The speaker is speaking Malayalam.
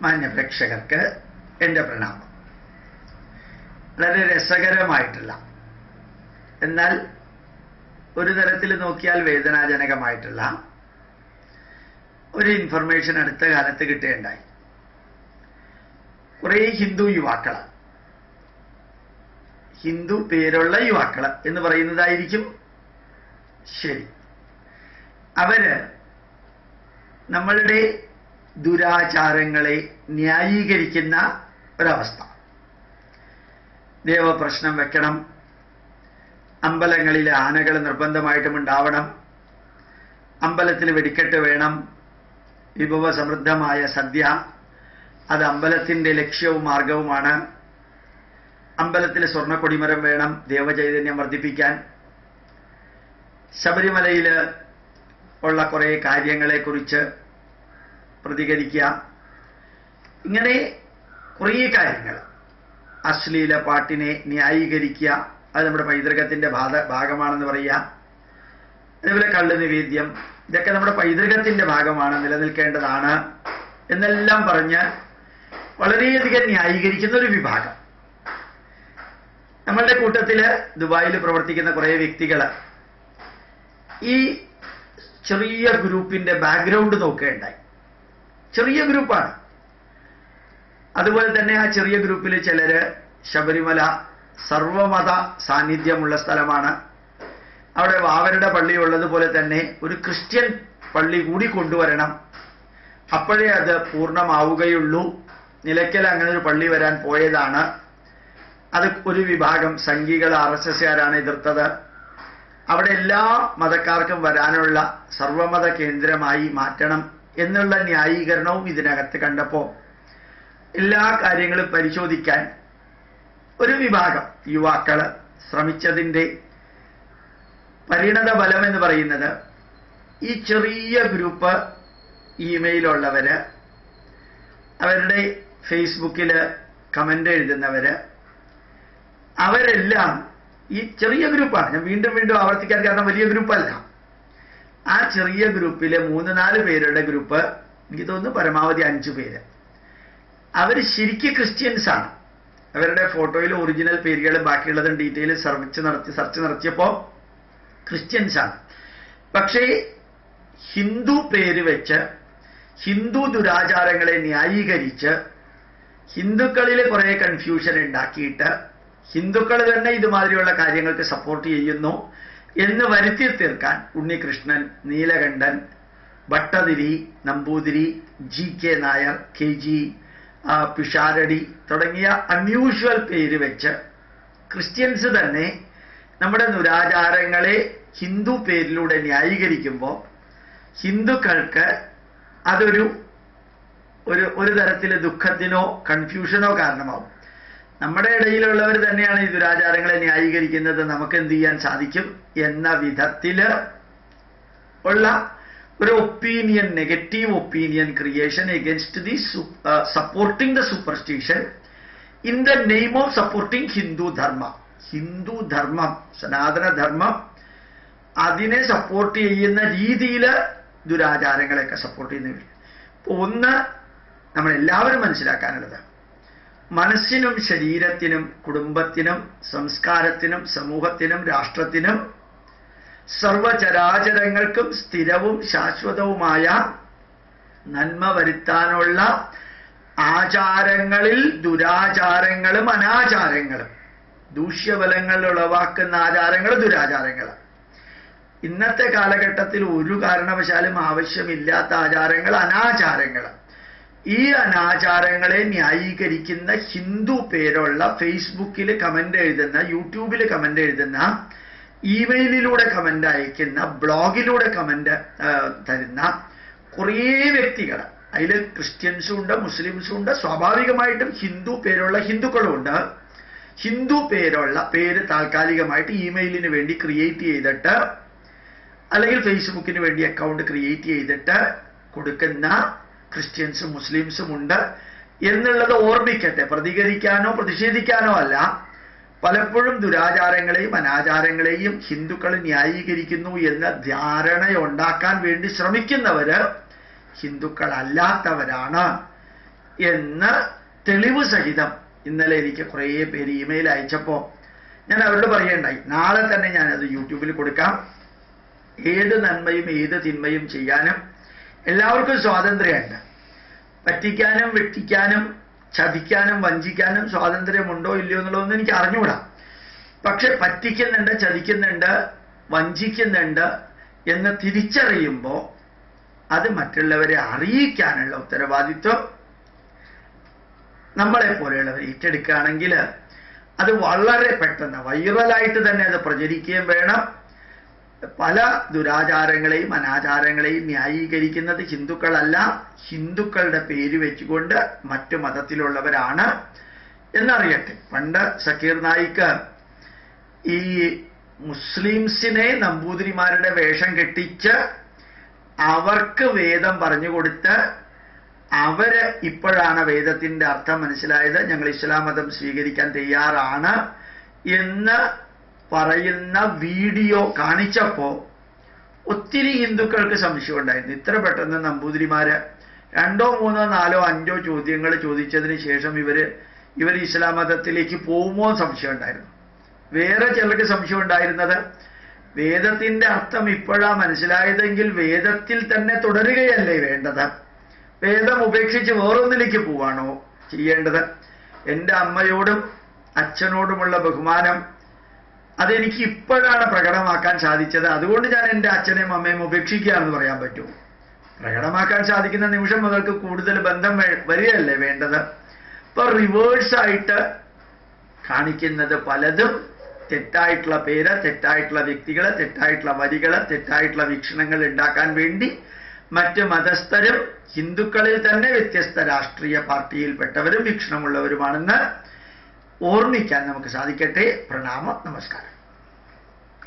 മാന്യപ്രേക്ഷകർക്ക് എൻ്റെ പ്രണാമം. വളരെ രസകരമായിട്ടുള്ള, എന്നാൽ ഒരു തരത്തിൽ നോക്കിയാൽ വേദനാജനകമായിട്ടുള്ള ഒരു ഇൻഫർമേഷൻ അടുത്ത കാലത്ത് കിട്ടുകയുണ്ടായി. കുറേ ഹിന്ദു യുവാക്കൾ, ഹിന്ദു പേരുള്ള യുവാക്കൾ എന്ന് പറയുന്നതായിരിക്കും ശരി, അവര് നമ്മളുടെ ദുരാചാരങ്ങളെ ന്യായീകരിക്കുന്ന ഒരവസ്ഥ. ദേവപ്രശ്നം വെക്കണം, അമ്പലങ്ങളിൽ ആനകൾ നിർബന്ധമായിട്ടും ഉണ്ടാവണം, അമ്പലത്തിൽ വെടിക്കെട്ട് വേണം, വിഭവസമൃദ്ധമായ സദ്യ, അത് അമ്പലത്തിൻ്റെ ലക്ഷ്യവും മാർഗവുമാണ്, അമ്പലത്തിൽ സ്വർണ്ണക്കൊടിമരം വേണം ദേവചൈതന്യം വർദ്ധിപ്പിക്കാൻ, ശബരിമലയിൽ ഉള്ള കുറേ കാര്യങ്ങളെക്കുറിച്ച് പ്രതികരിക്കുക, ഇങ്ങനെ കുറേ കാര്യങ്ങൾ, അശ്ലീല പാട്ടിനെ ന്യായീകരിക്കുക, അത് നമ്മുടെ പൈതൃകത്തിൻ്റെ ഭാഗമാണെന്ന് പറയുക, അതേപോലെ കള്ള് നിവേദ്യം, ഇതൊക്കെ നമ്മുടെ പൈതൃകത്തിൻ്റെ ഭാഗമാണ്, നിലനിൽക്കേണ്ടതാണ് എന്നെല്ലാം പറഞ്ഞ് വളരെയധികം ന്യായീകരിക്കുന്ന ഒരു വിഭാഗം. നമ്മളുടെ കൂട്ടത്തിൽ ദുബായിൽ പ്രവർത്തിക്കുന്ന കുറേ വ്യക്തികൾ ഈ ചെറിയ ഗ്രൂപ്പിന്റെ ബാക്ക്ഗ്രൗണ്ട് നോക്കുകയുണ്ടായി. ചെറിയ ഗ്രൂപ്പാണ്. അതുപോലെ തന്നെ ആ ചെറിയ ഗ്രൂപ്പിൽ ചിലര് ശബരിമല സർവമത സാന്നിധ്യമുള്ള സ്ഥലമാണ്, അവിടെ വാവരുടെ പള്ളി ഉള്ളതുപോലെ തന്നെ ഒരു ക്രിസ്ത്യൻ പള്ളി കൂടി കൊണ്ടുവരണം, അപ്പോഴേ അത് പൂർണ്ണമാവുകയുള്ളൂ. നിലയ്ക്കൽ അങ്ങനെ ഒരു പള്ളി വരാൻ പോയതാണ്, അത് ഒരു വിഭാഗം സംഘികൾ RSSകാരാണ് എതിർത്തത്. അവിടെ എല്ലാ മതക്കാർക്കും വരാനുള്ള സർവമത കേന്ദ്രമായി മാറ്റണം എന്നുള്ള ന്യായീകരണവും ഇതിനകത്ത് കണ്ടപ്പോൾ എല്ലാ കാര്യങ്ങളും പരിശോധിക്കാൻ ഒരു വിഭാഗം യുവാക്കൾ ശ്രമിച്ചതിൻ്റെ പരിണത ഫലം എന്ന് പറയുന്നത്, ഈ ചെറിയ ഗ്രൂപ്പ് ഇമെയിലുള്ളവര്, അവരുടെ ഫേസ്ബുക്കിൽ കമന്റ് എഴുതുന്നവര്, അവരെല്ലാം ഈ ചെറിയ ഗ്രൂപ്പാണ്, ഞാൻ വീണ്ടും വീണ്ടും ആവർത്തിക്കാൻ കാരണം വലിയ ഗ്രൂപ്പല്ല, ആ ചെറിയ ഗ്രൂപ്പിലെ 3-4 പേരുടെ ഗ്രൂപ്പ്, എനിക്ക് തോന്നുന്നു പരമാവധി 5 പേര്, അവർ ശരിക്കും ക്രിസ്ത്യൻസ് ആണ്. അവരുടെ ഫോട്ടോയിൽ ഒറിജിനൽ പേരുകളും ബാക്കിയുള്ളതും ഡീറ്റെയിൽ സെർച്ച് നടത്തിയപ്പോൾ ക്രിസ്ത്യൻസ് ആണ്. പക്ഷേ ഹിന്ദു പേര് വെച്ച് ഹിന്ദു ദുരാചാരങ്ങളെ ന്യായീകരിച്ച് ഹിന്ദുക്കളിൽ കുറേ കൺഫ്യൂഷൻ ഉണ്ടാക്കിയിട്ട് ഹിന്ദുക്കൾ തന്നെ ഇതുമാതിരിയുള്ള കാര്യങ്ങൾക്ക് സപ്പോർട്ട് ചെയ്യുന്നു എന്ന് വരുത്തി തീർക്കാൻ ഉണ്ണികൃഷ്ണൻ, നീലകണ്ഠൻ, ഭട്ടതിരി, നമ്പൂതിരി, GK നായർ, KG, പിഷാരടി തുടങ്ങിയ അൺയൂഷ്വൽ പേര് വെച്ച് ക്രിസ്ത്യൻസ് തന്നെ നമ്മുടെ ദുരാചാരങ്ങളെ ഹിന്ദു പേരിലൂടെ ന്യായീകരിക്കുമ്പോൾ ഹിന്ദുക്കൾക്ക് അതൊരു ഒരു തരത്തിൽ ദുഃഖത്തിനോ കൺഫ്യൂഷനോ കാരണമാവും. നമ്മുടെ ഇടയിലുള്ളവർ തന്നെയാണ് ഈ ദുരാചാരങ്ങളെ ന്യായീകരിക്കുന്നത്, നമുക്ക് എന്ത് ചെയ്യാൻ സാധിക്കും എന്ന വിധത്തിൽ ഉള്ള ഒരു opinion, negative opinion creation against the supporting the superstition in the name of supporting Hindu Dharma. Hindu ധർമ്മം, സനാതനധർമ്മം, അതിനെ സപ്പോർട്ട് ചെയ്യുന്ന രീതിയിൽ ദുരാചാരങ്ങളെയൊക്കെ സപ്പോർട്ട് ചെയ്യുന്ന. ഒന്ന് നമ്മളെല്ലാവരും മനസ്സിലാക്കാനുള്ളത്, മനസ്സിനും ശരീരത്തിനും കുടുംബത്തിനും സംസ്കാരത്തിനും സമൂഹത്തിനും രാഷ്ട്രത്തിനും സർവചരാചരങ്ങൾക്കും സ്ഥിരവും ശാശ്വതവുമായ നന്മ വരുത്താനുള്ള ആചാരങ്ങളിൽ ദുരാചാരങ്ങളും അനാചാരങ്ങളും, ദൂഷ്യഫലങ്ങൾ ഉളവാക്കുന്ന ആചാരങ്ങൾ, ദുരാചാരങ്ങൾ, ഇന്നത്തെ കാലഘട്ടത്തിൽ ഒരു കാരണവശാലും ആവശ്യമില്ലാത്ത ആചാരങ്ങൾ, അനാചാരങ്ങൾ, ഈ അനാചാരങ്ങളെ ന്യായീകരിക്കുന്ന ഹിന്ദു പേരുള്ള ഫേസ്ബുക്കിൽ കമന്റ് എഴുതുന്ന, യൂട്യൂബിൽ കമന്റ് എഴുതുന്ന, ഇമെയിലിലൂടെ കമന്റ് അയക്കുന്ന, ബ്ലോഗിലൂടെ കമന്റ് തരുന്ന കുറേ വ്യക്തികൾ, അതിൽ ക്രിസ്ത്യൻസും ഉണ്ട്, മുസ്ലിംസും ഉണ്ട്, സ്വാഭാവികമായിട്ടും ഹിന്ദു പേരുള്ള ഹിന്ദുക്കളും ഉണ്ട്. ഹിന്ദു പേര് താൽക്കാലികമായിട്ട് ഇമെയിലിന് വേണ്ടി ക്രിയേറ്റ് ചെയ്തിട്ട്, അല്ലെങ്കിൽ ഫേസ്ബുക്കിന് വേണ്ടി അക്കൗണ്ട് ക്രിയേറ്റ് ചെയ്തിട്ട് കൊടുക്കുന്ന ക്രിസ്ത്യൻസും മുസ്ലിംസും ഉണ്ട് എന്നുള്ളത് ഓർമ്മിക്കട്ടെ. പ്രതികരിക്കാനോ പ്രതിഷേധിക്കാനോ അല്ല, പലപ്പോഴും ദുരാചാരങ്ങളെയും അനാചാരങ്ങളെയും ഹിന്ദുക്കൾ ന്യായീകരിക്കുന്നു എന്ന ധാരണയുണ്ടാക്കാൻ വേണ്ടി ശ്രമിക്കുന്നവര് ഹിന്ദുക്കളല്ലാത്തവരാണ് എന്ന് തെളിവ് സഹിതം ഇന്നലെ എനിക്ക് കുറേ പേര് ഇമെയിൽ അയച്ചപ്പോൾ ഞാൻ അവരോട് പറയേണ്ടായി, നാളെ തന്നെ ഞാനത് യൂട്യൂബിൽ കൊടുക്കാം. ഏത് നന്മയും ഏത് തിന്മയും ചെയ്യാനും എല്ലാവർക്കും സ്വാതന്ത്ര്യമുണ്ട്. പറ്റിക്കാനും വെട്ടിക്കാനും ചതിക്കാനും വഞ്ചിക്കാനും സ്വാതന്ത്ര്യമുണ്ടോ ഇല്ലയോ എന്നുള്ളതൊന്നും എനിക്ക് അറിഞ്ഞുകൂടാ. പക്ഷെ പറ്റിക്കുന്നുണ്ട്, ചതിക്കുന്നുണ്ട്, വഞ്ചിക്കുന്നുണ്ട് എന്ന് തിരിച്ചറിയുമ്പോൾ അത് മറ്റുള്ളവരെ അറിയിക്കാനുള്ള ഉത്തരവാദിത്വം നമ്മളെ പോലെയുള്ളവർ ഏറ്റെടുക്കുകയാണെങ്കിൽ അത് വളരെ പെട്ടെന്ന് വൈറലായിട്ട് തന്നെ അത് പ്രചരിക്കുകയും വേണം. പല ദുരാചാരങ്ങളെയും അനാചാരങ്ങളെയും ന്യായീകരിക്കുന്നത് ഹിന്ദുക്കളല്ല, ഹിന്ദുക്കളുടെ പേര് വെച്ചുകൊണ്ട് മറ്റു മതത്തിലുള്ളവരാണ് എന്നറിയട്ടെ. പണ്ട് സക്കീർ നായിക്ക് ഈ മുസ്ലിംസിനെ നമ്പൂതിരിമാരുടെ വേഷം കെട്ടിച്ച് അവർക്ക് വേദം പറഞ്ഞു കൊടുത്ത് അവര് ഇപ്പോഴാണ് വേദത്തിന്റെ അർത്ഥം മനസ്സിലായത്, ഞങ്ങൾ ഇസ്ലാം മതം സ്വീകരിക്കാൻ തയ്യാറാണ് എന്ന് പറയുന്ന വീഡിയോ കാണിച്ചപ്പോൾ ഒത്തിരി ഹിന്ദുക്കൾക്ക് സംശയം ഉണ്ടായിരുന്നു. ഇത്ര പെട്ടെന്ന് നമ്പൂതിരിമാര് 2, 3, 4, 5 ചോദ്യങ്ങൾ ചോദിച്ചതിന് ശേഷം ഇവർ ഇസ്ലാം മതത്തിലേക്ക് പോകുമോ സംശയം ഉണ്ടായിരുന്നു. വേറെ ചിലർക്ക് സംശയം ഉണ്ടായിരുന്നത്, വേദത്തിന്റെ അർത്ഥം ഇപ്പോഴാ മനസ്സിലായതെങ്കിൽ വേദത്തിൽ തന്നെ തുടരുകയല്ലേ വേണ്ടത്, വേദം ഉപേക്ഷിച്ച് വേറൊന്നിലേക്ക് പോവാണോ ചെയ്യേണ്ടത്? എൻ്റെ അമ്മയോടും അച്ഛനോടുമുള്ള ബഹുമാനം അതെനിക്ക് ഇപ്പോഴാണ് പ്രകടമാക്കാൻ സാധിച്ചത്, അതുകൊണ്ട് ഞാൻ എൻ്റെ അച്ഛനെയും അമ്മയും ഉപേക്ഷിക്കുകയാണെന്ന് പറയാൻ പറ്റുമോ? പ്രകടമാക്കാൻ സാധിക്കുന്ന നിമിഷം മുതൽക്ക് കൂടുതൽ ബന്ധം വരികയല്ലേ വേണ്ടത്. ഇപ്പൊ റിവേഴ്സായിട്ട് കാണിക്കുന്നത് പലതും തെറ്റായിട്ടുള്ള പേര്, തെറ്റായിട്ടുള്ള വ്യക്തികൾ, തെറ്റായിട്ടുള്ള വരികൾ, തെറ്റായിട്ടുള്ള വീക്ഷണങ്ങൾ ഉണ്ടാക്കാൻ വേണ്ടി മറ്റ് മതസ്ഥരും ഹിന്ദുക്കളിൽ തന്നെ വ്യത്യസ്ത രാഷ്ട്രീയ പാർട്ടിയിൽപ്പെട്ടവരും വീക്ഷണമുള്ളവരുമാണെന്ന് ഓർമ്മിക്കാൻ നമുക്ക് സാധിക്കട്ടെ. പ്രണാമം, നമസ്കാരം.